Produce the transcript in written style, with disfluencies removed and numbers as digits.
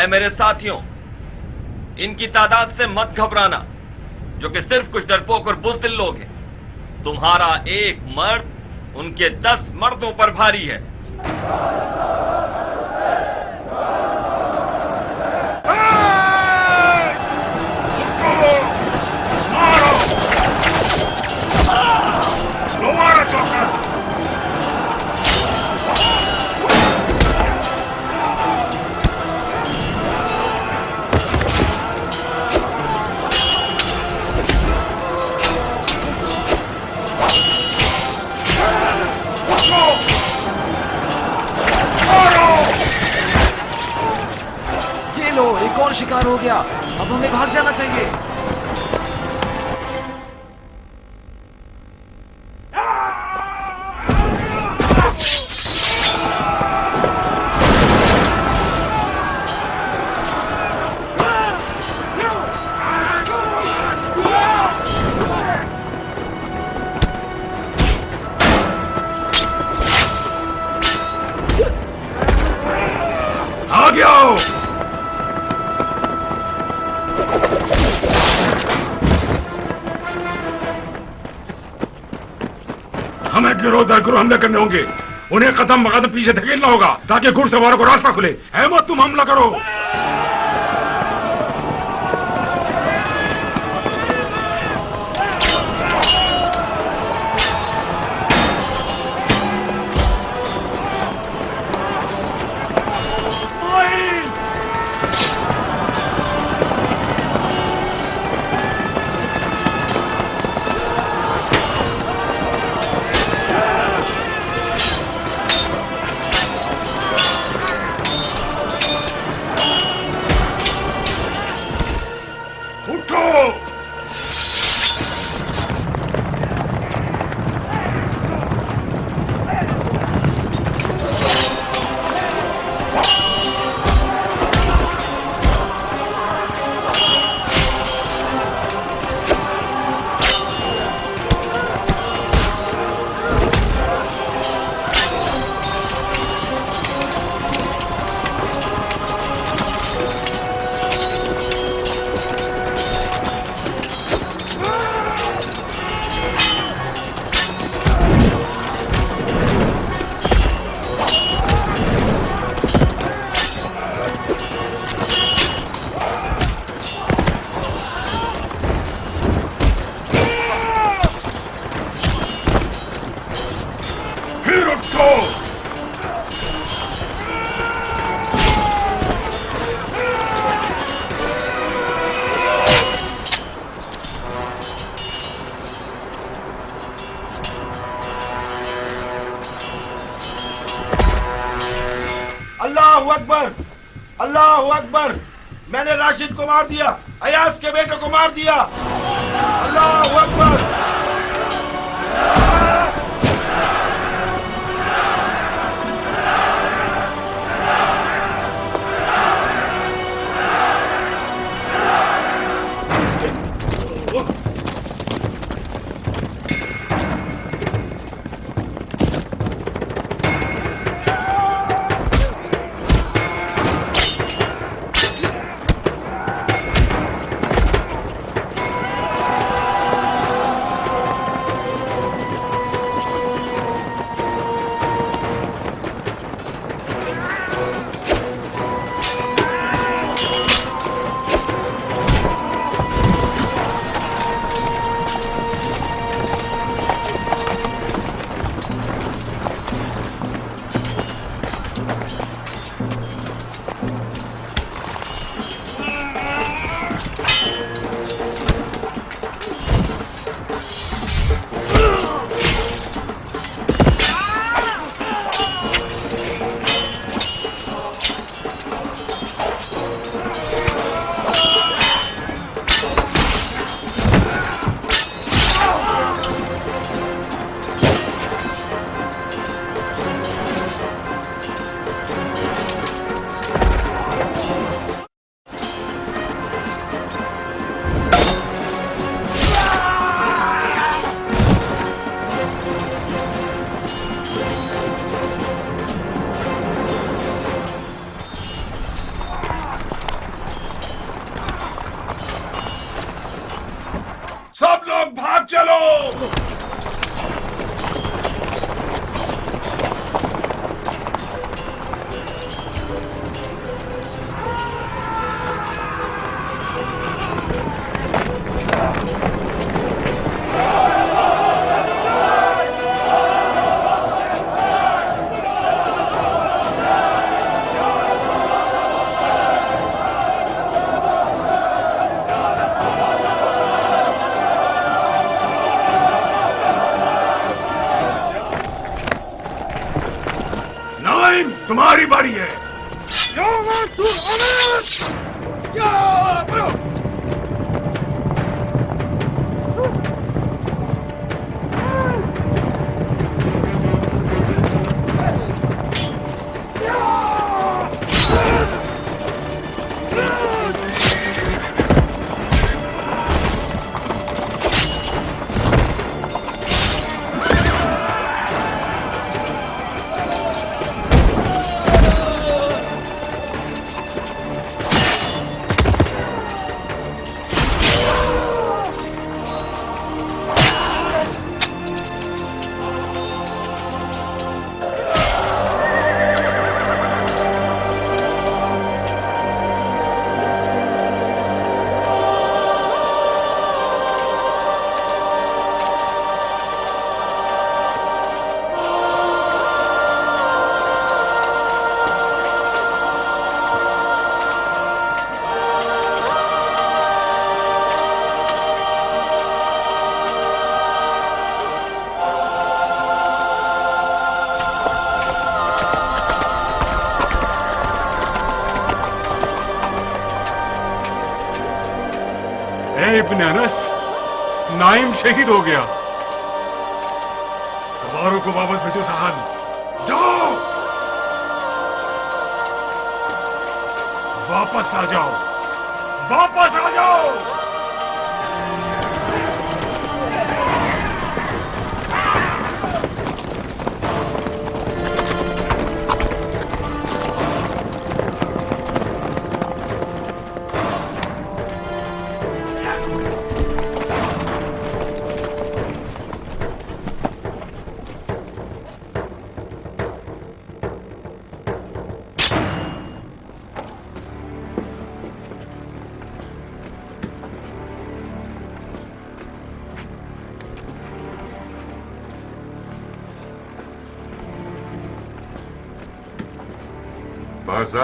ऐ मेरे साथियों, इनकी तादाद से मत घबराना, जो कि सिर्फ कुछ डरपोक और बुज़दिल लोग हैं। तुम्हारा एक मर्द उनके 10 मर्दों पर भारी है। दोबारा चौकस। ये लो, एक और शिकार हो गया। अब हमें भाग जाना चाहिए। हमें गिरोह दर गिरोह हमले करने होंगे। उन्हें कदम ब कदम पीछे धकेलना होगा ताकि घुड़सवारों को रास्ता खुले। अहमद, तुम हमला करो। अल्लाहु अकबर, अल्लाहु अकबर। मैंने राशिद को मार दिया, अयाज के बेटे को मार दिया। अल्लाहु अकबर। तुम्हारी बारी है। इब्न अनस, नाइम शहीद हो गया। सवारों को वापस भेजो सहान, जाओ वापस आ जाओ, वापस आ जाओ। बाजार